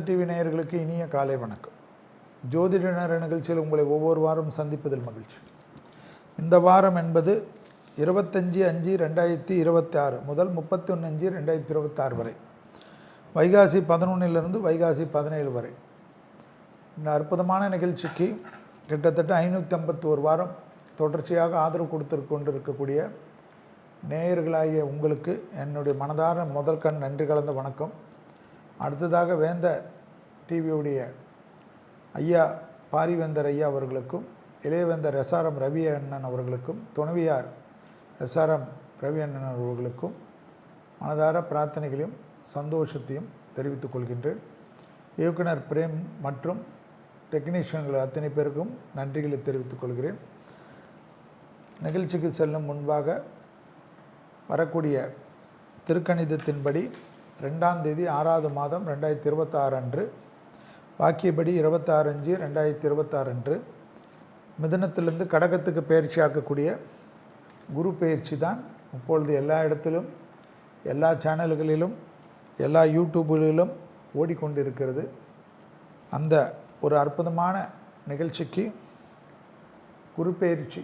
TV நேயர்களுக்கு இனிய காலை வணக்கம். ஜோதிட நேர நிகழ்ச்சியில் உங்களை ஒவ்வொரு வாரம் சந்திப்பதில் மகிழ்ச்சி. இந்த வாரம் என்பது 25/5/2026 முதல் 31/5/2026 வரை, வைகாசி 11 வைகாசி 17 வரை. இந்த அற்புதமான நிகழ்ச்சிக்கு கிட்டத்தட்ட 551 வாரம் தொடர்ச்சியாக ஆதரவு கொண்டிருக்கக்கூடிய நேயர்களாகிய உங்களுக்கு என்னுடைய மனதார முதல் நன்றி கலந்த வணக்கம். அடுத்ததாக வேந்தர் டிவியுடைய ஐயா பாரிவேந்தர் ஐயா அவர்களுக்கும், இளையவேந்தர் எஸ்ஆர்எம் ரவி அண்ணன் அவர்களுக்கும், துணைவியார் எஸ்ஆர்எம் ரவி அண்ணன் அவர்களுக்கும் மனதார பிரார்த்தனைகளையும் சந்தோஷத்தையும் தெரிவித்துக் கொள்கின்றேன். இயக்குனர் பிரேம் மற்றும் டெக்னீஷியன்கள் அத்தனை பேருக்கும் நன்றிகளை தெரிவித்துக் கொள்கிறேன். நிகழ்ச்சிக்கு செல்லும் முன்பாக வரக்கூடிய திருக்கணிதத்தின்படி 2ஆம் தேதி 6வது மாதம் 2026 அன்று, வாக்கியப்படி 26/5/2026 அன்று மிதுனத்திலிருந்து கடகத்துக்கு பயிற்சி ஆக்கக்கூடிய குரு பயிற்சி தான் இப்பொழுது எல்லா இடத்திலும், எல்லா சேனல்களிலும், எல்லா யூடியூப்களிலும் ஓடிக்கொண்டிருக்கிறது. அந்த ஒரு அற்புதமான நிகழ்ச்சிக்கு குரு பயிற்சி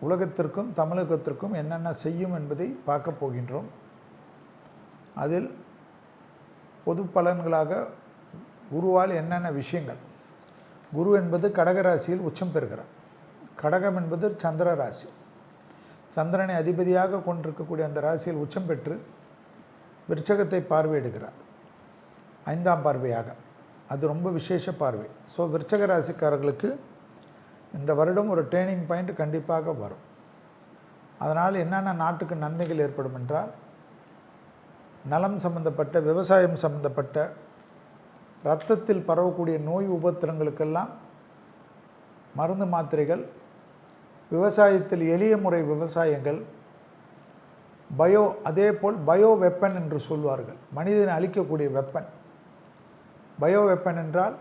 உலகத்திற்கும் தமிழகத்திற்கும் என்னென்ன செய்யும் என்பதை பார்க்க போகின்றோம். அதில் பொது பலன்களாக குருவால் என்னென்ன விஷயங்கள், குரு என்பது கடகராசியில் உச்சம் பெறுகிறார். கடகம் என்பது சந்திர ராசி. சந்திரனை அதிபதியாக கொண்டிருக்கக்கூடிய அந்த ராசியில் உச்சம் பெற்று விருச்சகத்தை பார்வையிடுகிறார் 5ஆம் பார்வையாக. அது ரொம்ப விசேஷ பார்வை. ஸோ விருச்சக ராசிக்காரர்களுக்கு இந்த வருடம் ஒரு டேர்னிங் பாயிண்ட் கண்டிப்பாக வரும். அதனால் என்னென்ன நாட்டுக்கு நன்மைகள் ஏற்படும் என்றால், நலம் சம்பந்தப்பட்ட, விவசாயம் சம்பந்தப்பட்ட, இரத்தத்தில் பரவக்கூடிய நோய் உபத்திரங்களுக்கெல்லாம் மருந்து மாத்திரைகள், விவசாயத்தில் எளிய முறை விவசாயங்கள், பயோ வெப்பன் என்று சொல்வார்கள். மனிதனை அழிக்கக்கூடிய வெப்பன். பயோ வெப்பன் என்றால்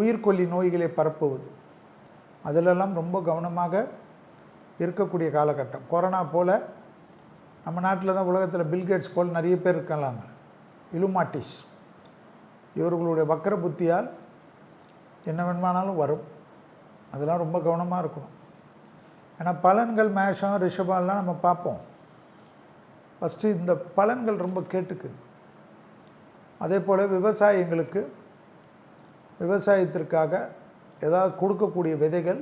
உயிர்கொல்லி நோய்களை பரப்புவது. அதிலெல்லாம் ரொம்ப கவனமாக இருக்கக்கூடிய காலகட்டம். கொரோனா போல் நம்ம நாட்டில் தான், உலகத்தில் பில்கேட்ஸ் போல் நிறைய பேர் இருக்கலாங்க, இலுமாட்டிஸ். இவர்களுடைய வக்கர புத்தியால் என்ன வேணுமானாலும் வரும். அதெல்லாம் ரொம்ப கவனமாக இருக்கணும். ஏன்னா பலன்கள் மேஷம் ரிஷபம்லாம் நம்ம பார்ப்போம். ஃபஸ்ட்டு இந்த பலன்கள் ரொம்ப கேட்டுக்குங்க. அதே போல் விவசாயிங்களுக்கு, விவசாயத்திற்காக ஏதாவது கொடுக்கக்கூடிய விதைகள்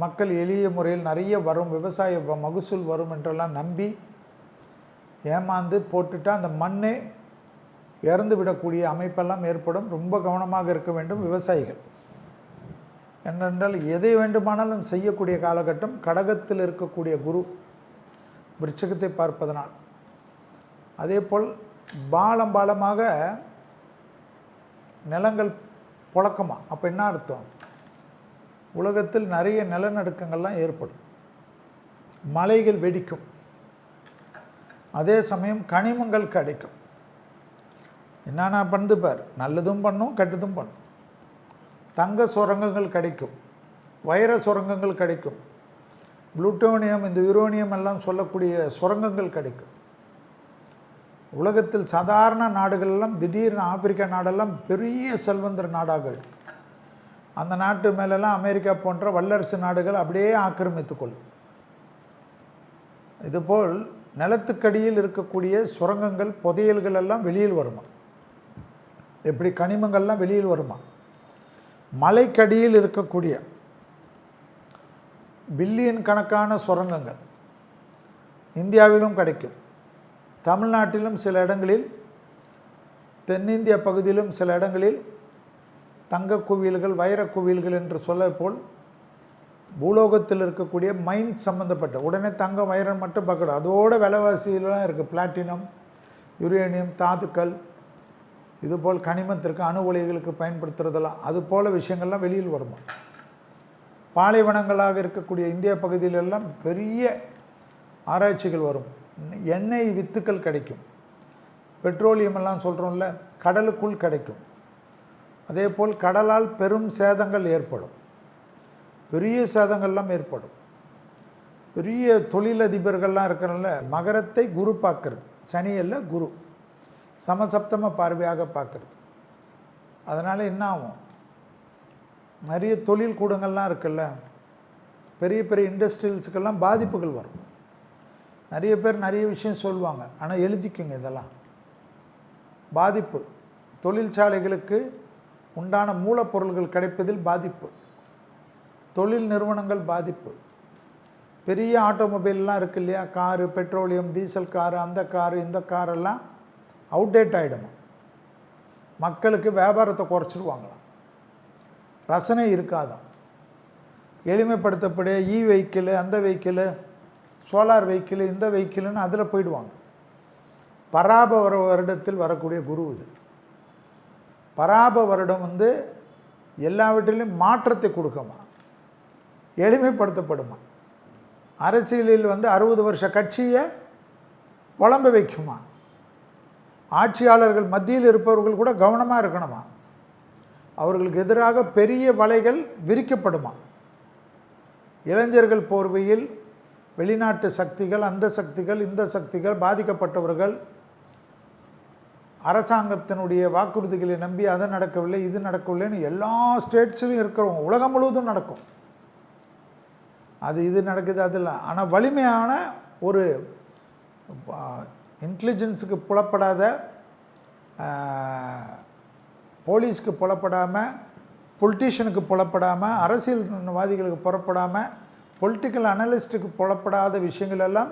மக்கள் எளிய முறையில் நிறைய வரும், விவசாய மகசூல் வரும் என்றெல்லாம் நம்பி ஏமாந்து போட்டுட்டால் அந்த மண்ணே இறந்து விடக்கூடிய அமைப்பெல்லாம் ஏற்படும். ரொம்ப கவனமாக இருக்க வேண்டும் விவசாயிகள். என்னென்றால் எதை வேண்டுமானாலும் செய்யக்கூடிய காலகட்டம். கடகத்தில் இருக்கக்கூடிய குரு விருச்சகத்தை பார்ப்பதனால். அதே போல் பாலமாக நிலங்கள் புழக்கமா. அப்போ என்ன அர்த்தம்? உலகத்தில் நிறைய நிலநடுக்கங்கள்லாம் ஏற்படும், மலைகள் வெடிக்கும், அதே சமயம் கனிமங்கள் கிடைக்கும். என்னென்ன பண்ணுது பார், நல்லதும் பண்ணும் கெட்டதும் பண்ணும். தங்க சுரங்கங்கள் கிடைக்கும், வைர சுரங்கங்கள் கிடைக்கும், புளூட்டோனியம், இந்த யுரேனியம் எல்லாம் சொல்லக்கூடிய சுரங்கங்கள் கிடைக்கும். உலகத்தில் சாதாரண நாடுகளெல்லாம் திடீர்னு ஆப்பிரிக்கா நாடெல்லாம் பெரிய செல்வந்தர் நாடாக, அந்த நாட்டு மேலெல்லாம் அமெரிக்கா போன்ற வல்லரசு நாடுகள் அப்படியே ஆக்கிரமித்து கொள்ளும். இதுபோல் நிலத்துக்கடியில் இருக்கக்கூடிய சுரங்கங்கள், புதையல்கள் எல்லாம் வெளியில் வருமா? எப்படி கனிமங்கள்லாம் வெளியில் வருமா? மலைக்கடியில் இருக்கக்கூடிய பில்லியன் கணக்கான சுரங்கங்கள் இந்தியாவிலும் கிடைக்கும். தமிழ்நாட்டிலும் சில இடங்களில், தென்னிந்திய பகுதியிலும் சில இடங்களில் தங்க குவியல்கள், வைர குவியல்கள் என்று சொல்ல போல் பூலோகத்தில் இருக்கக்கூடிய மைன் சம்மந்தப்பட்ட, உடனே தங்கம் வைரம் மட்டும் பார்க்கணும், அதோட விலைவாசியிலாம் இருக்குது. பிளாட்டினம், யுரேனியம், தாதுக்கள், இதுபோல் கனிமத்திற்கு, அணு உலைகளுக்கு பயன்படுத்துறதெல்லாம், அதுபோல் விஷயங்கள்லாம் வெளியில் வருமா? பாலைவனங்களாக இருக்கக்கூடிய இந்திய பகுதியிலெல்லாம் பெரிய ஆராய்ச்சிகள் வரும். எண்ணெய் வித்துக்கள் கிடைக்கும். பெட்ரோலியம் எல்லாம் சொல்கிறோம்ல, கடலுக்குள் கிடைக்கும். அதே போல் கடலால் பெரும் சேதங்கள் ஏற்படும், பெரிய சேதங்கள்லாம் ஏற்படும். பெரிய தொழிலதிபர்கள்லாம் இருக்கிறனால மகரத்தை குரு பார்க்கறது, சனியல்ல குரு சமசப்தம பார்வையாக பார்க்கறது. அதனால் என்ன ஆகும், நிறைய தொழில் கூடங்கள்லாம் இருக்குல்ல, பெரிய பெரிய இண்டஸ்ட்ரியல்ஸுக்கெல்லாம் பாதிப்புகள் வரும். நிறைய பேர் நிறைய விஷயம் சொல்லுவாங்க, ஆனால் எழுதிக்குங்க, இதெல்லாம் பாதிப்பு. தொழிற்சாலைகளுக்கு உண்டான மூலப்பொருள்கள் கிடைப்பதில் பாதிப்பு, தொழில் நிறுவனங்கள் பாதிப்பு. பெரிய ஆட்டோமொபைல்லாம் இருக்குது இல்லையா, காரு, பெட்ரோலியம், டீசல் காரு, அந்த காரு, இந்த காரெல்லாம் அவுடேட் ஆகிடணும். மக்களுக்கு வியாபாரத்தை குறைச்சிடுவாங்களாம், ரசனை இருக்காதான். எளிமைப்படுத்தப்படிய வெஹிக்கிளு, அந்த வெஹிக்கிளு, சோலார் வெஹிக்கிளு, இந்த வெஹிக்கிளுன்னு அதில் போயிடுவாங்க. பராப வருடத்தில் வரக்கூடிய குரு இது. பராப வருடம் எல்லாவற்றிலும் மாற்றத்தை கொடுக்குமா, எளிமைப்படுத்தப்படுமா. அரசியலில் 60 வருஷ கட்சியை புலம்ப வைக்குமா. ஆட்சியாளர்கள் மத்தியில் இருப்பவர்கள் கூட கவனமாக இருக்கணுமா. அவர்களுக்கு எதிராக பெரிய வலைகள் விரிக்கப்படுமா. இளைஞர்கள் போர்வையில் வெளிநாட்டு சக்திகள், அந்த சக்திகள், இந்த சக்திகள், பாதிக்கப்பட்டவர்கள் அரசாங்கத்தினுடைய வாக்குறுதிகளை நம்பி அதை நடக்கவில்லை, இது நடக்கவில்லைன்னு எல்லா ஸ்டேட்ஸ்லையும் இருக்கிறவங்க, உலகம் முழுவதும் நடக்கும். அது இது நடக்குது அதில். ஆனால் வலிமையான ஒரு இன்டெலிஜென்ஸுக்கு புலப்படாத, போலீஸ்க்கு புலப்படாமல், பொலிட்டீஷியனுக்கு புலப்படாமல், அரசியல்வாதிகளுக்கு புறப்படாமல், பொலிட்டிக்கல் அனலிஸ்ட்டுக்கு புலப்படாத விஷயங்கள் எல்லாம்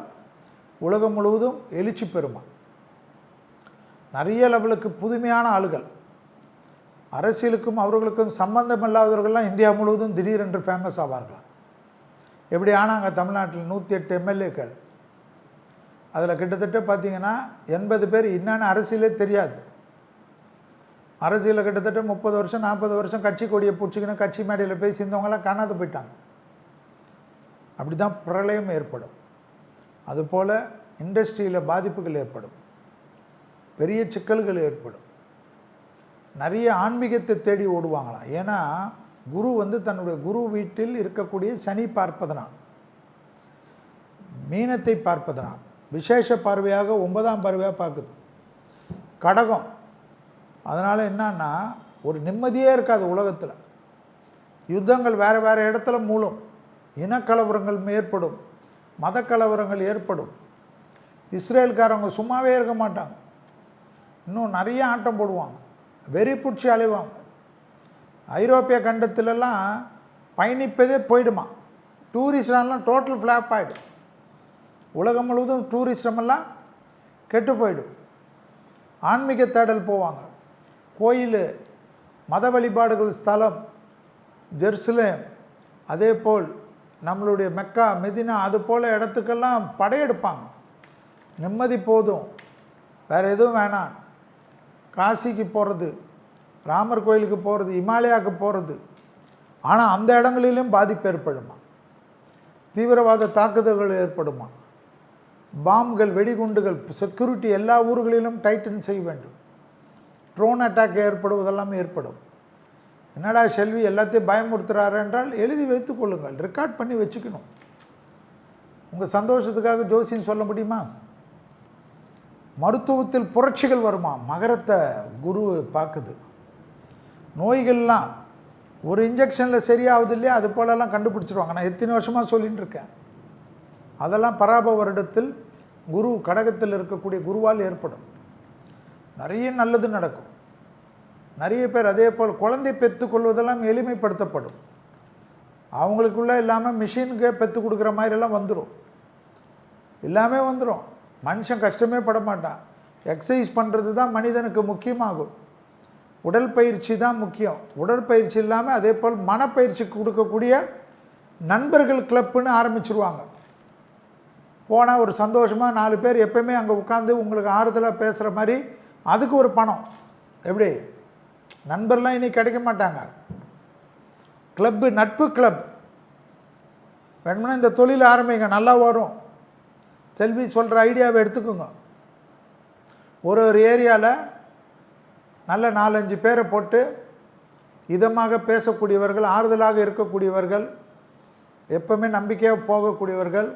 உலகம் முழுவதும் எழுச்சி பெறுமா. நிறைய லெவலுக்கு புதுமையான ஆளுகள், அரசியலுக்கும் அவர்களுக்கும் சம்பந்தம் இல்லாதவர்கள்லாம் இந்தியா முழுவதும் திடீரென்று ஃபேமஸ் ஆவார்களாம். எப்படி ஆனாங்க தமிழ்நாட்டில் 108 எம்எல்ஏக்கள், அதில் கிட்டத்தட்ட பார்த்திங்கன்னா 80 பேர் என்னென்ன அரசியலே தெரியாது. அரசியலில் கிட்டத்தட்ட 30 வருஷம் 40 வருஷம் கட்சி கொடியை பிடிச்சிக்கணும், கட்சி மேடையில் போய் சேர்ந்தவங்களாம் காணாது போயிட்டாங்க. அப்படி தான் பிரளயம் ஏற்படும். அதுபோல் இண்டஸ்ட்ரியில் பாதிப்புகள் ஏற்படும், பெரிய சிக்கல்கள் ஏற்படும். நிறைய ஆன்மீகத்தை தேடி ஓடுவாங்களாம். ஏன்னா குரு தன்னுடைய குரு வீட்டில் இருக்கக்கூடிய சனி பார்ப்பதனால், மீனத்தை பார்ப்பதனால், விசேஷ பார்வையாக 9ஆம் பார்வையாக பார்க்குது கடகம். அதனால் என்னன்னா ஒரு நிம்மதியே இருக்காது உலகத்தில். யுத்தங்கள் வேறு வேறு இடத்துல மூலம், இனக்கலவரங்கள் ஏற்படும், மத கலவரங்கள் ஏற்படும். இஸ்ரேல்காரவங்க சும்மாவே இருக்க மாட்டாங்க, இன்னும் நிறைய ஆட்டம் போடுவாங்க, வெறி பிடிச்சி அலைவாங்க. ஐரோப்பிய கண்டத்திலெல்லாம் பயணிப்பதே போயிடுமா. டூரிஸ்டெல்லாம் டோட்டல் ஃப்ளாப் ஆகிடும். உலகம் முழுவதும் டூரிஸ்டமெல்லாம் கெட்டு போயிடும். ஆன்மீக தேடல் போவாங்க. கோயில், மத வழிபாடுகள் ஸ்தலம், ஜெருசலேம், அதே போல் நம்மளுடைய மெக்கா, மெதினா, அது போல் இடத்துக்கெல்லாம் படையெடுப்பாங்க. நிம்மதி போதும், வேறு எதுவும் வேணாம். காசிக்கு போகிறது, ராமர் கோயிலுக்கு போகிறது, இமாலயாவுக்கு போகிறது. ஆனால் அந்த இடங்களிலும் பாதிப்பு ஏற்படுமா, தீவிரவாத தாக்குதல்கள் ஏற்படுமா, பாம்புகள், வெடிகுண்டுகள், செக்யூரிட்டி எல்லா ஊர்களிலும் டைட்டன் செய்ய வேண்டும். ட்ரோன் அட்டாக் ஏற்படுவதெல்லாம் ஏற்படும். என்னடா செல்வி எல்லாத்தையும் பயமுறுத்துகிறாரு என்றால் எழுதி வைத்து கொள்ளுங்கள், ரெக்கார்ட் பண்ணி வச்சுக்கணும். உங்கள் சந்தோஷத்துக்காக ஜோசியம் சொல்ல முடியுமா. மருத்துவத்தில் புரட்சிகள் வருமா, மகரத்தை குரு பார்க்குது. நோய்கள்லாம் ஒரு இன்ஜெக்ஷனில் சரியாகுது இல்லையா, அது போலலாம் கண்டுபிடிச்சிருவாங்க. நான் எத்தனை வருஷமாக சொல்லிகிட்டு இருக்கேன். அதெல்லாம் பராப வருடத்தில் குரு கடகத்தில் இருக்கக்கூடிய குருவால் ஏற்படும். நிறைய நல்லது நடக்கும். நிறைய பேர் அதே போல் குழந்தை பெற்றுக்கொள்வதெல்லாம் எளிமைப்படுத்தப்படும். அவங்களுக்குள்ளே இல்லாமல் மிஷினுக்கு பெற்று கொடுக்குற மாதிரிலாம் வந்துடும், எல்லாமே வந்துடும். மனுஷன் கஷ்டமே பட மாட்டான். எக்ஸசைஸ் பண்ணுறது தான் மனிதனுக்கு முக்கியமாகும். உடற்பயிற்சி தான் முக்கியம். உடற்பயிற்சி இல்லாமல் அதே போல் மனப்பயிற்சி கொடுக்கக்கூடிய நண்பர்கள் கிளப்புன்னு ஆரம்பிச்சிருவாங்க. போனால் ஒரு சந்தோஷமாக 4 பேர் எப்போயுமே அங்கே உட்காந்து உங்களுக்கு ஆறுதலாக பேசுகிற மாதிரி, அதுக்கு ஒரு பணம். எப்படி நண்பர்லாம் இன்றைக்கி கிடைக்க மாட்டாங்க. கிளப்பு, நட்பு கிளப் வேணும்னா இந்த தொழில் ஆரம்பிங்க, நல்லா வரும். செல்வி சொல்கிற ஐடியாவை எடுத்துக்கோங்க. ஒரு ஏரியாவில் நல்ல 4-5 பேரை போட்டு இதமாக பேசக்கூடியவர்கள், ஆறுதலாக இருக்கக்கூடியவர்கள், எப்பவுமே நம்பிக்கையாக போகக்கூடியவர்கள்,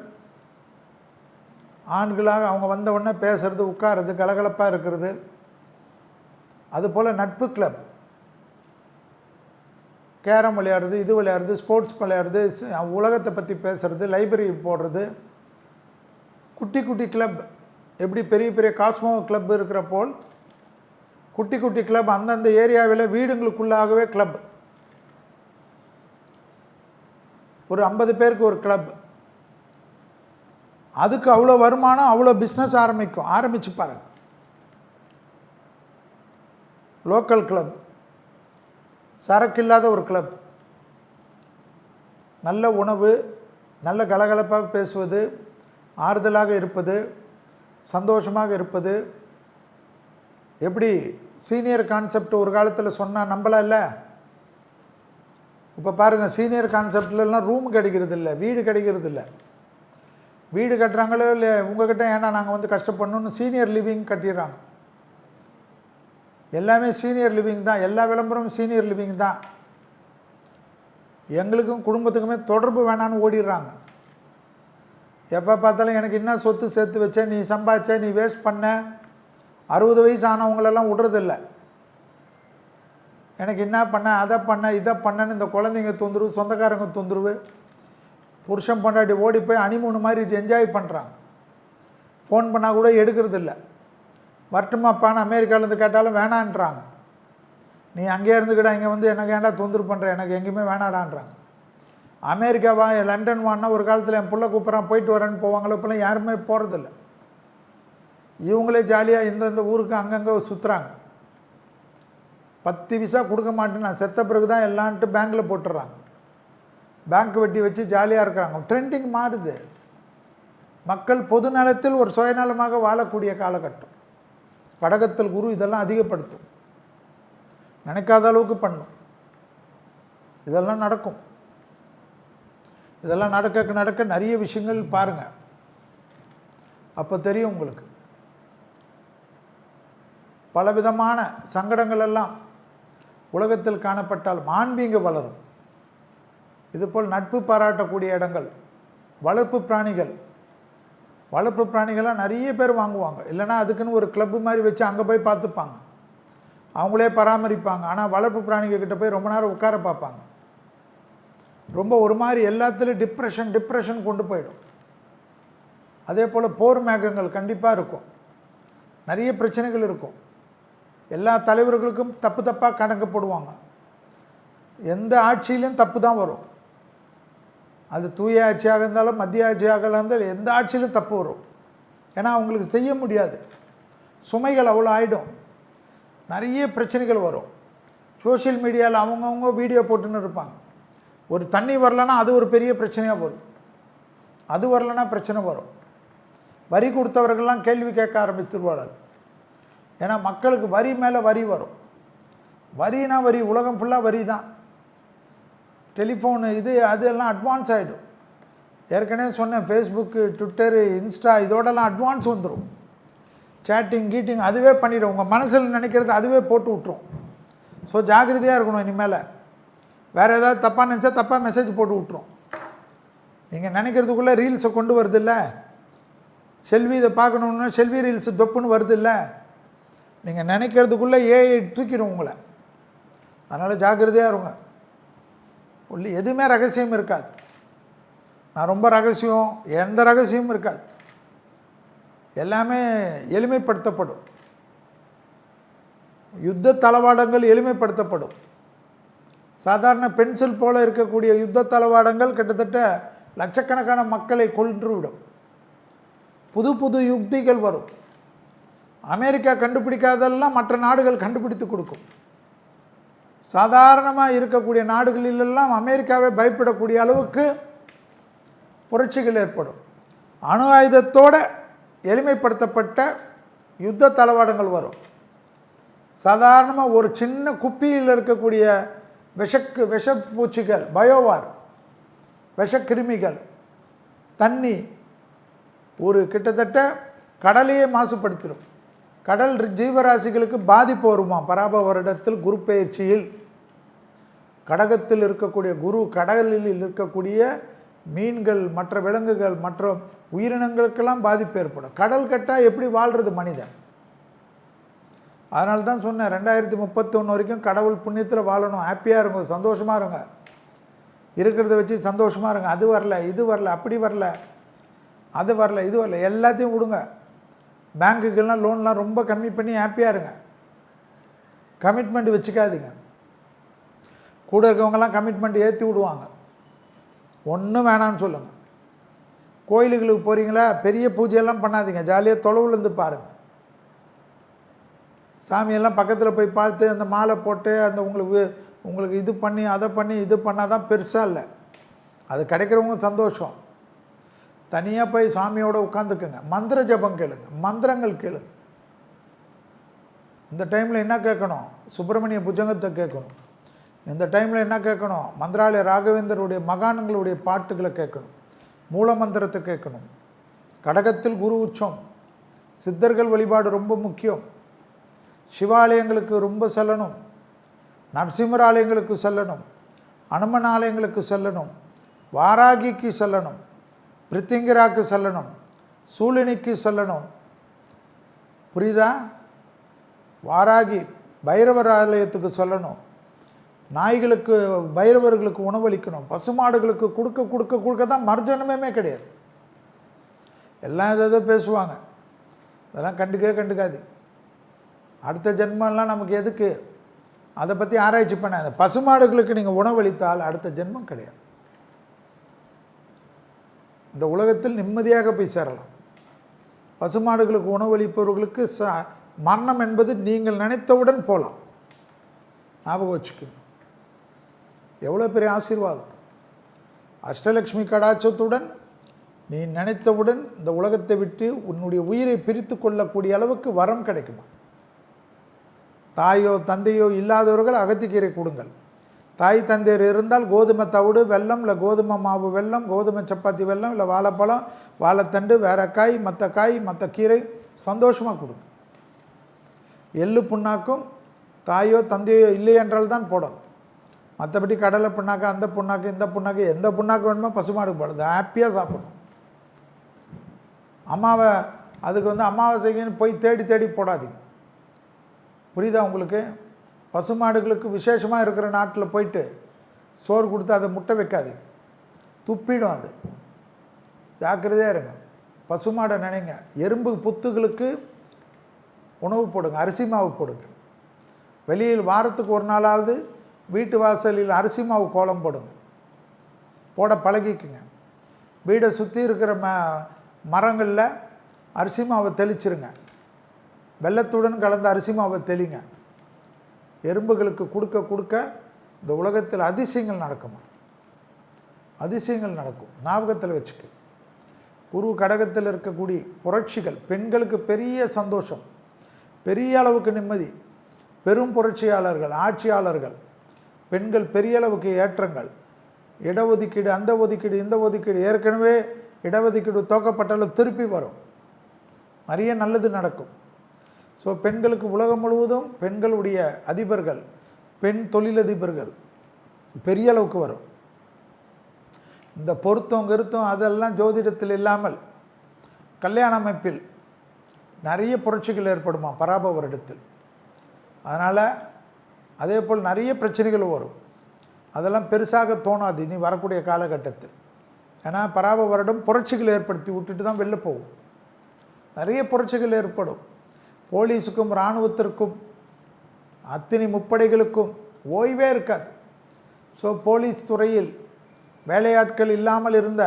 ஆண்களாக அவங்க வந்த உடனே பேசுகிறது, உட்காருறது, கலகலப்பாக இருக்கிறது. அதுபோல் நட்பு கிளப் கேரம் விளையாடுறது, இது விளையாடுறது, ஸ்போர்ட்ஸ் விளையாடுறது, உலகத்தை பற்றி பேசுகிறது, லைப்ரரி போடுறது, குட்டி குட்டி கிளப். எப்படி பெரிய பெரிய காஸ்மோ கிளப் இருக்கிற போல் குட்டி குட்டி கிளப் அந்தந்த ஏரியாவில் வீடுங்களுக்குள்ளாகவே கிளப். ஒரு 50 பேருக்கு ஒரு கிளப். அதுக்கு அவ்வளோ வருமானம், அவ்வளோ பிஸ்னஸ் ஆரம்பிச்சு பாருங்க. லோக்கல் கிளப், சரக்கு இல்லாத ஒரு கிளப், நல்ல உணவு, நல்ல கலகலப்பாக பேசுவது, ஆறுதலாக இருப்பது, சந்தோஷமாக இருப்பது. எப்படி சீனியர் கான்செப்ட் ஒரு காலத்தில் சொன்னால் நம்பலாம் இல்லை? இப்போ பாருங்கள், சீனியர் கான்செப்ட்லாம் ரூம் கிடைக்கிறது இல்லை, வீடு கிடைக்கிறது இல்லை. வீடு கட்டுறாங்களோ இல்லை உங்கள்கிட்ட, ஏன்னா நாங்கள் வந்து கஷ்டப்படணும்னு சீனியர் லிவிங் கட்டிடுறாங்க. எல்லாமே சீனியர் லிவிங் தான், எல்லா விளம்பரமும் சீனியர் லிவிங் தான். எங்களுக்கும் குடும்பத்துக்குமே தொடர்பு வேணான்னு ஓடிடுறாங்க. எப்போ பார்த்தாலும் எனக்கு என்ன சொத்து சேர்த்து வச்சேன், நீ சம்பாதிச்ச, நீ வேஸ்ட் பண்ண. 60 வயசு ஆனவங்களெல்லாம் விடுறதில்ல. எனக்கு என்ன பண்ண, அதை பண்ண, இதை பண்ணன்னு இந்த குழந்தைங்க தொந்தரவு, சொந்தக்காரங்க தொந்தரவு, புருஷன் பொண்டாட்டி ஓடி போய் அனிமூணு மாதிரி என்ஜாய் பண்ணுறாங்க. ஃபோன் பண்ணால் கூட எடுக்கிறது இல்லை. வரட்டுமாப்பான்னு அமெரிக்காவிலேருந்து கேட்டாலும் வேணான்றாங்க. நீ அங்கேயே இருந்துக்கிட்ட, இங்கே வந்து எனக்கு ஏன்டா தொந்தரவு பண்ணுற, எனக்கு எங்கேயுமே வேணாடான்றாங்க. அமெரிக்கா வா, லண்டன் வான்னா ஒரு காலத்தில் என் பிள்ளை கூப்பிட்றான் போயிட்டு வரேன்னு போவாங்களோ, இப்போலாம் யாருமே போகிறதில்ல. இவங்களே ஜாலியாக இந்த ஊருக்கு அங்கங்கே சுற்றுறாங்க. 10 விசா கொடுக்க மாட்டேன்னு, நான் செத்த பிறகு தான் எல்லான்ட்டு பேங்க்கில் போட்டுடுறாங்க. பேங்க் வட்டி வச்சு ஜாலியாக இருக்கிறாங்க. ட்ரெண்டிங் மாறுது. மக்கள் பொது நலத்தில் ஒரு சுயநலமாக வாழக்கூடிய காலகட்டம். கடகத்தில் குரு இதெல்லாம் அதிகப்படுத்தும். நினைக்காத அளவுக்கு பண்ணும். இதெல்லாம் நடக்கும். இதெல்லாம் நடக்க நிறைய விஷயங்கள் பாருங்கள், அப்போ தெரியும் உங்களுக்கு. பலவிதமான சங்கடங்கள் எல்லாம் உலகத்தில் காணப்பட்டால் ஆன்மீக வளரும். இதுபோல் நட்பு பாராட்டக்கூடிய இடங்கள், வளர்ப்பு பிராணிகள்லாம் நிறைய பேர் வாங்குவாங்க. இல்லைனா அதுக்குன்னு ஒரு கிளப்பு மாதிரி வச்சு அங்கே போய் பார்த்துப்பாங்க, அவங்களே பராமரிப்பாங்க. ஆனால் வளர்ப்பு பிராணிகிட்ட போய் ரொம்ப நேரம் உட்கார பார்ப்பாங்க. ரொம்ப ஒரு மாதிரி எல்லாத்துலேயும் டிப்ரெஷன் கொண்டு போயிடும். அதே போல் போர் மேகங்கள் கண்டிப்பாக இருக்கும். நிறைய பிரச்சனைகள் இருக்கும். எல்லா தலைவர்களுக்கும் தப்பாக கணக்கு போடுவாங்க. எந்த ஆட்சியிலும் தப்பு தான் வரும். அது தூய ஆட்சியாக இருந்தாலும் மத்திய ஆட்சியாக இருந்தாலும் எந்த ஆட்சியிலும் தப்பு வரும். ஏன்னா அவங்களுக்கு செய்ய முடியாது. சுமைகள் அவ்வளோ ஆகிடும். நிறைய பிரச்சனைகள் வரும். சோஷியல் மீடியாவில் அவங்கவுங்க வீடியோ போட்டுன்னு இருப்பாங்க. ஒரு தண்ணி வரலன்னா அது ஒரு பெரிய பிரச்சனையாக வரும். அது வரலன்னா பிரச்சனை வரும். வரி கொடுத்தவர்கள்லாம் கேள்வி கேட்க ஆரம்பித்துருவார்கள். ஏன்னா மக்களுக்கு வரி மேலே வரி வரும். வரினா வரி, உலகம் ஃபுல்லாக வரி தான். டெலிஃபோனு இது அதெல்லாம் அட்வான்ஸ் ஆகிடும். ஏற்கனவே சொன்னேன், ஃபேஸ்புக்கு, ட்விட்டரு, இன்ஸ்டா இதோடலாம் அட்வான்ஸ் வந்துடும். சேட்டிங் கீட்டிங் அதுவே பண்ணிவிடும். உங்கள் மனசில் நினைக்கிறது அதுவே போட்டு விட்ரும். ஸோ ஜாக்கிரதையாக இருக்கணும். இனிமேல் வேறு ஏதாவது தப்பாக நினச்சா தப்பாக மெசேஜ் போட்டு விட்ரும். நீங்கள் நினைக்கிறதுக்குள்ளே ரீல்ஸை கொண்டு வருது இல்லை, செல்வி இதை பார்க்கணுன்னா செல்வி ரீல்ஸு தொப்புன்னு வருது இல்லை, நீங்கள் நினைக்கிறதுக்குள்ளே ஏஐ தூக்கிடும் உங்களை. அதனால் ஜாக்கிரதையாக இருங்க. எதுவுமே ரகசியம் இருக்காது. நான் ரொம்ப ரகசியம், எந்த ரகசியமும் இருக்காது. எல்லாமே எளிமைப்படுத்தப்படும். யுத்த தளவாடங்கள் எளிமைப்படுத்தப்படும். சாதாரண பென்சில் போல இருக்கக்கூடிய யுத்த தளவாடங்கள் கிட்டத்தட்ட லட்சக்கணக்கான மக்களை கொன்றுவிடும். புது யுக்திகள் வரும். அமெரிக்கா கண்டுபிடிக்காதெல்லாம் மற்ற நாடுகள் கண்டுபிடித்து கொடுக்கும். சாதாரணமாக இருக்கக்கூடிய நாடுகளிலெல்லாம் அமெரிக்காவை பயப்படக்கூடிய அளவுக்கு புரட்சிகள் ஏற்படும். அணு ஆயுதத்தோடு எளிமைப்படுத்தப்பட்ட யுத்த தளவாடங்கள் வரும். சாதாரணமாக ஒரு சின்ன குப்பியில் இருக்கக்கூடிய விஷப்பூச்சிகள், பயோவார், விஷக்கிருமிகள், தண்ணி ஒரு கிட்டத்தட்ட கடலையே மாசுபடுத்திடும். கடல் ஜீவராசிகளுக்கு பாதிப்பு வருமா பராப வருடத்தில் குரு பயிற்சியில். கடகத்தில் இருக்கக்கூடிய குரு கடலில் இருக்கக்கூடிய மீன்கள், மற்ற விலங்குகள், மற்ற உயிரினங்களுக்கெல்லாம் பாதிப்பு ஏற்படும். கடல் கட்டால் எப்படி வாழ்கிறது மனிதன்? அதனால தான் சொன்னேன் 2031 வரைக்கும் கடவுள் புண்ணியத்தில் வாழணும், ஹாப்பியாக இருங்க, சந்தோஷமாக இருங்க, இருக்கிறத வச்சு சந்தோஷமாக இருங்க. அது வரல, இது வரல, அப்படி வரல, அது வரல, இது வரல, எல்லாத்தையும் விடுங்க. பேங்க்குக்கெல்லாம் லோன்லாம் ரொம்ப கம்மி பண்ணி ஹாப்பியாக இருங்க. கமிட்மெண்ட் வச்சுக்காதீங்க. கூட இருக்கவங்கெல்லாம் கமிட்மெண்ட் ஏற்றி விடுவாங்க. ஒன்றும் வேணான்னு சொல்லுங்கள். கோயிலுகளுக்கு போகிறீங்களா, பெரிய பூஜையெல்லாம் பண்ணாதீங்க, ஜாலியாக தொலைவுலேருந்து பாருங்கள். சாமியெல்லாம் பக்கத்தில் போய் பார்த்து அந்த மாலை போட்டு அந்த உங்களுக்கு இது பண்ணி அதை பண்ணி இது பண்ணால் தான் பெருசாக இல்லை, அது கிடைக்கிறவங்க சந்தோஷம். தனியாக போய் சாமியோடு உட்காந்துக்குங்க, மந்திர ஜபம் கேளுங்க, மந்திரங்கள் கேளுங்க. இந்த டைமில் என்ன கேட்கணும், சுப்பிரமணிய புஜங்கத்தை கேட்கணும். இந்த டைமில் என்ன கேட்கணும், மந்திராலய ராகவேந்தருடைய மகான்களுடைய பாட்டுகளை கேட்கணும், மூல மந்திரத்தை கேட்கணும். கடகத்தில் குரு உச்சம், சித்தர்கள் வழிபாடு ரொம்ப முக்கியம். சிவாலயங்களுக்கு ரொம்ப செல்லணும், நரசிம்மர் ஆலயங்களுக்கு செல்லணும், அனுமன் ஆலயங்களுக்கு செல்லணும், வாராகிக்கு செல்லணும், பிரித்திங்கராக்கு செல்லணும், சூழினிக்கு செல்லணும். புரியுதா? வாராகி பைரவர் ஆலயத்துக்கு சொல்லணும், நாய்களுக்கு பைரவர்களுக்கு உணவளிக்கணும், பசுமாடுகளுக்கு கொடுக்க கொடுக்க கொடுக்க தான் மர்ஜனமே கிடையாது. எல்லாம் ஏதோ பேசுவாங்க, அதெல்லாம் கண்டுக்காது. அடுத்த ஜென்மம்லாம் நமக்கு எதுக்கு, அதை பற்றி ஆராய்ச்சி பண்ணாது. பசுமாடுகளுக்கு நீங்கள் உணவளித்தால் அடுத்த ஜென்மம் கிடையாது. இந்த உலகத்தில் நிம்மதியாக போய் சேரலாம். பசுமாடுகளுக்கு உணவளிப்பவர்களுக்கு மரணம் என்பது நீங்கள் நினைத்தவுடன் போகலாம். ஞாபகம் வச்சுக்கணும். எவ்வளோ பெரிய ஆசீர்வாதம். அஷ்டலக்ஷ்மி கடாட்சத்துடன் நீ நினைத்தவுடன் இந்த உலகத்தை விட்டு உன்னுடைய உயிரை பிரித்து கொள்ளக்கூடிய அளவுக்கு வரம் கிடைக்குமா? தாயோ தந்தையோ இல்லாதவர்கள் அகத்திக்கீரை கொடுங்கள். தாய் தந்தையர் இருந்தால் கோதுமை தவிடு வெல்லம், இல்லை கோதுமை மாவு வெல்லம், கோதுமை சப்பாத்தி வெல்லம், இல்லை வாழைப்பழம், வாழைத்தண்டு, வேற காய், மற்ற கீரை சந்தோஷமாக கொடுங்க. எள்ளு புண்ணாக்கும் தாயோ தந்தையோ இல்லை என்றால் தான் போடணும். மற்றபடி கடலை புண்ணாக்கு, அந்த புண்ணாக்கு, இந்த புண்ணாக்கு, எந்த புண்ணாக்கு வேணுமோ பசுமாடுக்கு போடுறது, ஹாப்பியாக சாப்பிடணும். அதுக்கு அமாவாசைக்குன்னு போய் தேடி போடாதீங்க. புரியுதா உங்களுக்கு? பசுமாடுகளுக்கு விசேஷமாக இருக்கிற நாட்டில் போயிட்டு சோறு கொடுத்து அதை முட்டை வைக்காதீங்க, துப்பிடும் அது. ஜாக்கிரதையாக இருங்க. பசுமாடை நினைங்க. எறும்பு புத்துகளுக்கு உணவு போடுங்க, அரிசி மாவு போடுங்க. வெளியில் வாரத்துக்கு ஒரு நாளாவது வீட்டு வாசலில் அரிசி மாவு கோலம் போடுங்க, போட பழகிக்குங்க. வீடை சுற்றி இருக்கிற மரங்களில் அரிசி மாவை தெளிச்சிருங்க, வெள்ளத்துடன் கலந்த அரிசி மாவை தெளிங்க. எறும்புகளுக்கு கொடுக்க இந்த உலகத்தில் அதிசயங்கள் நடக்குமா? அதிசயங்கள் நடக்கும். ஞாபகத்தில் வச்சுக்க. குரு கடகத்தில் இருக்கக்கூடிய புரட்சிகள் பெண்களுக்கு பெரிய சந்தோஷம், பெரிய அளவுக்கு நிம்மதி. பெரும் புரட்சியாளர்கள், ஆட்சியாளர்கள், பெண்கள் பெரிய அளவுக்கு ஏற்றங்கள். இடஒதுக்கீடு, அந்த ஒதுக்கீடு, இந்த ஒதுக்கீடு, ஏற்கனவே இடஒதுக்கீடு தோக்கப்பட்டாலும் திருப்பி வரும். நிறைய நல்லது நடக்கும். ஸோ பெண்களுக்கு உலகம் முழுவதும் பெண்களுடைய அதிபர்கள், பெண் தொழிலதிபர்கள் பெரிய அளவுக்கு வரும். இந்த பொருத்தம் கருத்தம் அதெல்லாம் ஜோதிடத்தில் இல்லாமல் கல்யாண அமைப்பில் நிறைய புரட்சிகள் ஏற்படுமா பராப வருடத்தில். அதனால் அதே போல் நிறைய பிரச்சனைகள் வரும். அதெல்லாம் பெருசாக தோணாது இனி வரக்கூடிய காலகட்டத்தில். ஏன்னா பராப வருடம் புரட்சிகள் ஏற்படுத்தி விட்டுட்டு தான் வெளில போகும். நிறைய புரட்சிகள் ஏற்படும். போலீஸுக்கும் இராணுவத்திற்கும் அத்தனை முப்படைகளுக்கும் ஓய்வே இருக்காது. ஸோ போலீஸ் துறையில் வேலையாட்கள் இல்லாமல் இருந்த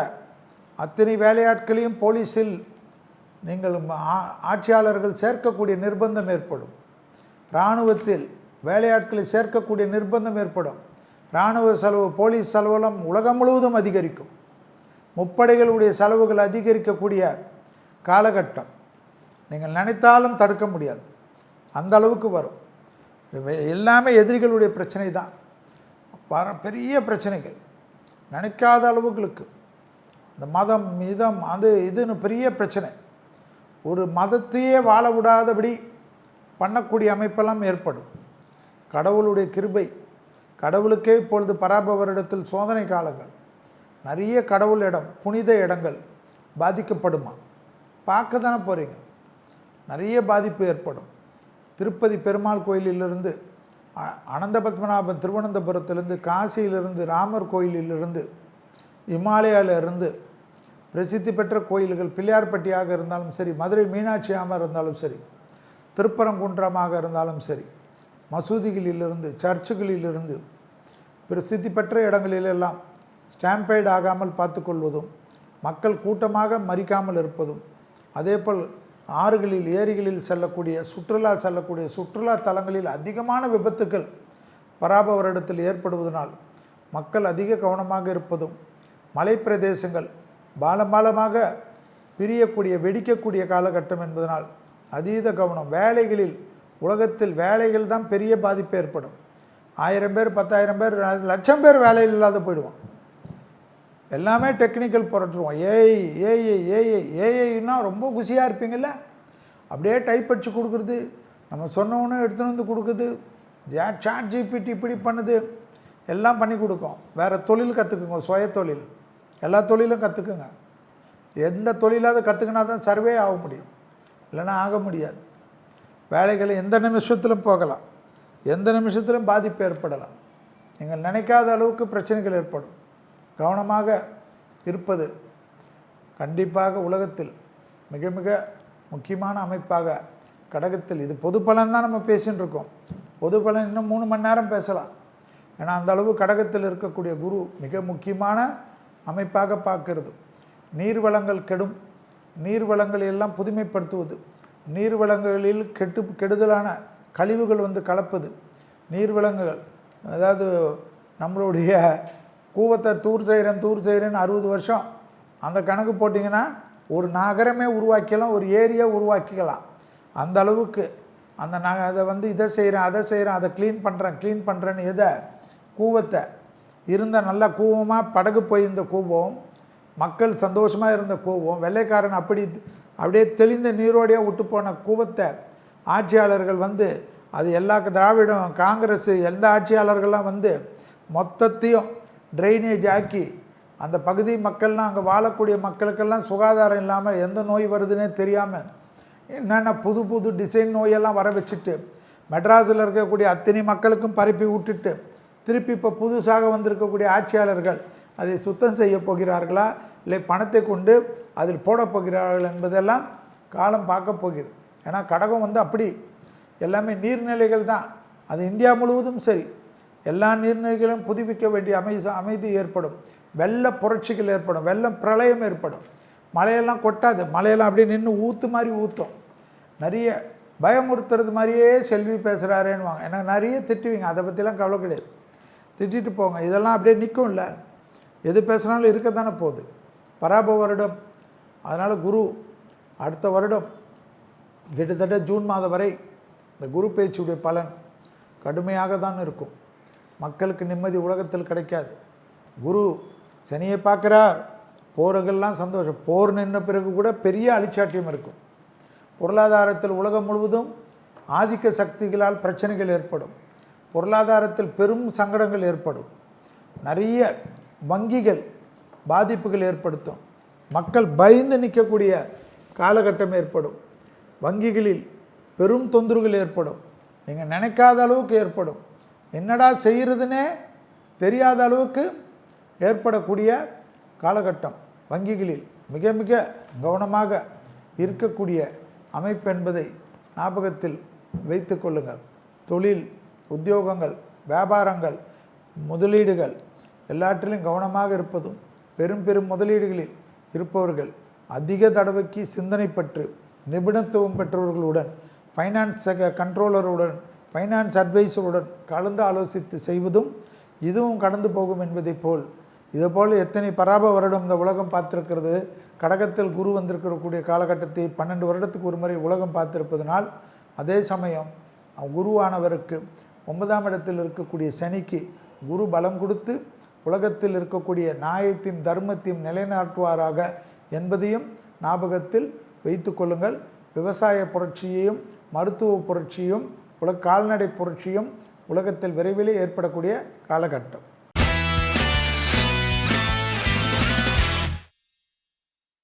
அத்தனை வேலையாட்களையும் போலீஸில் நீங்கள் ஆட்சியாளர்கள் சேர்க்கக்கூடிய நிர்பந்தம் ஏற்படும். இராணுவத்தில் வேலையாட்களை சேர்க்கக்கூடிய நிர்பந்தம் ஏற்படும். இராணுவ செலவு, போலீஸ் செலவெல்லாம் உலகம் முழுவதும் அதிகரிக்கும். முப்படைகளுடைய செலவுகள் அதிகரிக்கக்கூடிய காலகட்டம். நீங்கள் நினைத்தாலும் தடுக்க முடியாது, அந்த அளவுக்கு வரும். எல்லாமே எதிரிகளுடைய பிரச்சனை தான், பெரிய பிரச்சனைகள். நினைக்காத அளவுகளுக்கு இந்த மதம், மிதம், அது இதுன்னு பெரிய பிரச்சனை. ஒரு மதத்தையே வாழ விடாதபடி பண்ணக்கூடிய அமைப்பெல்லாம் ஏற்படும். கடவுளுடைய கிருபை, கடவுளுக்கே இப்பொழுது பராப வருடத்தில் சோதனை காலங்கள். நிறைய கடவுள் இடம், புனித இடங்கள் பாதிக்கப்படுமா? பார்க்க தானே போகிறீங்க. நிறைய பாதிப்பு ஏற்படும். திருப்பதி பெருமாள் கோயிலிலிருந்து, அனந்த பத்மநாபன் திருவனந்தபுரத்திலிருந்து, காசியிலிருந்து, ராமர் கோயிலிலிருந்து, இமாலயாவிலிருந்து பிரசித்தி பெற்ற கோயில்கள் பிள்ளையார்பட்டியாக இருந்தாலும் சரி, மதுரை மீனாட்சியாக இருந்தாலும் சரி, திருப்பரங்குன்றமாக இருந்தாலும் சரி, மசூதிகளிலிருந்து, சர்ச்சுகளிலிருந்து, பிரசித்தி பெற்ற இடங்களிலெல்லாம் ஸ்டாம்பைட் ஆகாமல் பார்த்துக்கொள்வதும், மக்கள் கூட்டமாக மறிக்காமல் இருப்பதும், அதேபோல் ஆறுகளில் ஏரிகளில் செல்லக்கூடிய சுற்றுலா தலங்களில் அதிகமான விபத்துக்கள் பராப வருடத்தில் ஏற்படுவதனால் மக்கள் அதிக கவனமாக இருப்பதும், மலைப்பிரதேசங்கள் பாலமாக பிரியக்கூடிய வெடிக்கக்கூடிய காலகட்டம் என்பதனால் அதீத கவனம். வேலைகளில், உலகத்தில் வேலைகள் தான் பெரிய பாதிப்பு ஏற்படும். 1000 பேர் 10,000 பேர் 1,00,000 பேர் வேலையில் இல்லாத போயிடுவோம். எல்லாமே டெக்னிக்கல் புரட்டுருவோம். ஏஐன்னா ரொம்ப குஷியாக இருப்பீங்கள்ல, அப்படியே டைப் அடிச்சு கொடுக்குறது, நம்ம சொன்னவொன்னே எடுத்துகிட்டு வந்து கொடுக்குது, சாட் ஜிபிடி இப்படி பண்ணுது, எல்லாம் பண்ணி கொடுக்கும். வேறு தொழில் கற்றுக்குங்க, சுய தொழில், எல்லா தொழிலும் கற்றுக்குங்க. எந்த தொழிலாவது கற்றுக்கினா தான் சர்வே ஆக முடியும், இல்லைன்னா ஆக முடியாது. வேலைகளை எந்த நிமிஷத்திலும் போகலாம், எந்த நிமிஷத்திலும் பாதிப்பு ஏற்படலாம். நீங்கள் நினைக்காத அளவுக்கு பிரச்சனைகள் ஏற்படும். கவனமாக இருப்பது கண்டிப்பாக உலகத்தில் மிக மிக முக்கியமான அமைப்பாக கடகத்தில். இது பொது பலன் தான் நம்ம பேசின்னு இருக்கோம். பொது பலன் இன்னும் 3 மணி நேரம் பேசலாம். ஏன்னா அந்த அளவு கடகத்தில் இருக்கக்கூடிய குரு மிக முக்கியமான அமைப்பாக பார்க்கிறது. நீர்வளங்கள் கெடும், நீர்வளங்களை எல்லாம் புதுமைப்படுத்துவது, நீர்வளங்களில் கெடுதலான கழிவுகள் வந்து கலப்பது, நீர்வளங்கள், அதாவது நம்மளுடைய கூவத்தை தூர் செய்கிறேன்னு 60 வருஷம் அந்த கணக்கு போட்டிங்கன்னா ஒரு நகரமே உருவாக்கலாம், ஒரு ஏரியா உருவாக்கிக்கலாம். அந்த அளவுக்கு அந்த அதை வந்து இதை செய்கிறேன் அதை க்ளீன் பண்ணுறேன்னு எதை கூவத்தை இருந்த நல்லா கூவமாக படகு போயிருந்த கூவம், மக்கள் சந்தோஷமாக இருந்த கூவம், வெள்ளைக்காரன் அப்படியே தெளிந்த நீரோடையாக விட்டு போன கூவத்தை ஆட்சியாளர்கள் வந்து அது எல்லா திராவிடம் காங்கிரஸ் எந்த ஆட்சியாளர்கள்லாம் வந்து மொத்தத்தையும் ட்ரைனேஜ் ஆக்கி அந்த பகுதி மக்கள்லாம், அங்கே வாழக்கூடிய மக்களுக்கெல்லாம் சுகாதாரம் இல்லாமல் எந்த நோய் வருதுன்னே தெரியாமல் என்னென்ன புது டிசைன் நோயெல்லாம் வர வச்சுட்டு மெட்ராஸில் இருக்கக்கூடிய அத்தனை மக்களுக்கும் பரப்பி விட்டுட்டு திருப்பி இப்போ புதுசாக வந்திருக்கக்கூடிய ஆட்சியாளர்கள் அதை சுத்தம் செய்ய போகிறார்களா, இல்லை பணத்தை கொண்டு அதில் போட போகிறார்கள் என்பதெல்லாம் காலம் பார்க்க போகிறது. ஏன்னா கடகம் வந்து அப்படி எல்லாமே நீர்நிலைகள் தான். அது இந்தியா முழுவதும் சரி, எல்லா நீர்நிலைகளும் புதுப்பிக்க வேண்டிய அமைதி ஏற்படும். வெள்ள புரட்சிகள் ஏற்படும், வெள்ளம் பிரளயம் ஏற்படும். மழையெல்லாம் கொட்டாது, மழையெல்லாம் அப்படியே நின்று ஊற்று மாதிரி ஊற்றும். நிறைய பயமுறுத்துறது மாதிரியே செல்வி பேசுகிறாரேன்னுவாங்க. எனக்கு நிறைய திட்டுவீங்க, அதை பற்றிலாம் கவலை கிடையாது, திட்டிட்டு போங்க. இதெல்லாம் அப்படியே நிற்கும் இல்லை, எது பேசுனாலும் இருக்க தானே போகுது. பராப வருடம், அதனால் குரு அடுத்த வருடம் கிட்டத்தட்ட ஜூன் மாதம் வரை இந்த குரு பேச்சுடைய பலன் கடுமையாக தான் இருக்கும். மக்களுக்கு நிம்மதி உலகத்தில் கிடைக்காது. குரு சனியை பார்க்குறார், போர்கள்லாம் சந்தோஷம். போர் நின்ற பிறகு கூட பெரிய அழிச்சாட்டியம் இருக்கும். பொருளாதாரத்தில் உலகம் முழுவதும் ஆதிக்க சக்திகளால் பிரச்சனைகள் ஏற்படும். பொருளாதாரத்தில் பெரும் சங்கடங்கள் ஏற்படும். நிறைய வங்கிகள் பாதிப்புகள் ஏற்படுத்தும். மக்கள் பயந்து நிற்கக்கூடிய காலகட்டம் ஏற்படும். வங்கிகளில் பெரும் தொந்தரவுகள் ஏற்படும். நீங்கள் நினைக்காத அளவுக்கு ஏற்படும். என்னடா செய்கிறதுனே தெரியாத அளவுக்கு ஏற்படக்கூடிய காலகட்டம். வங்கிகளில் மிக மிக கவனமாக இருக்கக்கூடிய அமைப்பு என்பதை ஞாபகத்தில் வைத்து கொள்ளுங்கள். தொழில், உத்தியோகங்கள், வியாபாரங்கள், முதலீடுகள் எல்லாற்றிலும் கவனமாக இருப்பதும், பெரும் முதலீடுகளில் இருப்பவர்கள் அதிக தடவைக்கு சிந்தனை பற்று, நிபுணத்துவம் பெற்றவர்களுடன், ஃபைனான்ஸ் கண்ட்ரோலருடன், ஃபைனான்ஸ் அட்வைஸருடன் கலந்து ஆலோசித்து செய்வதும் இதுவும் கடந்து போகும் என்பதை போல், இதுபோல் எத்தனை பராப வருடம் இந்த உலகம் பார்த்துருக்கிறது. கடகத்தில் குரு வந்திருக்கக்கூடிய காலகட்டத்தை 12 வருடத்துக்கு ஒரு முறை உலகம் பார்த்திருப்பதனால், அதே சமயம் குருவானவருக்கு 9ஆம் இடத்தில் இருக்கக்கூடிய சனிக்கு குரு பலம் கொடுத்து உலகத்தில் இருக்கக்கூடிய நியாயத்தையும் தர்மத்தையும் நிலைநாட்டுவாராக என்பதையும் ஞாபகத்தில் வைத்து கொள்ளுங்கள். விவசாய புரட்சியையும் மருத்துவ புரட்சியும் கால்நடை புரட்சியும் உலகத்தில் விரைவிலே ஏற்படக்கூடிய காலகட்டம்.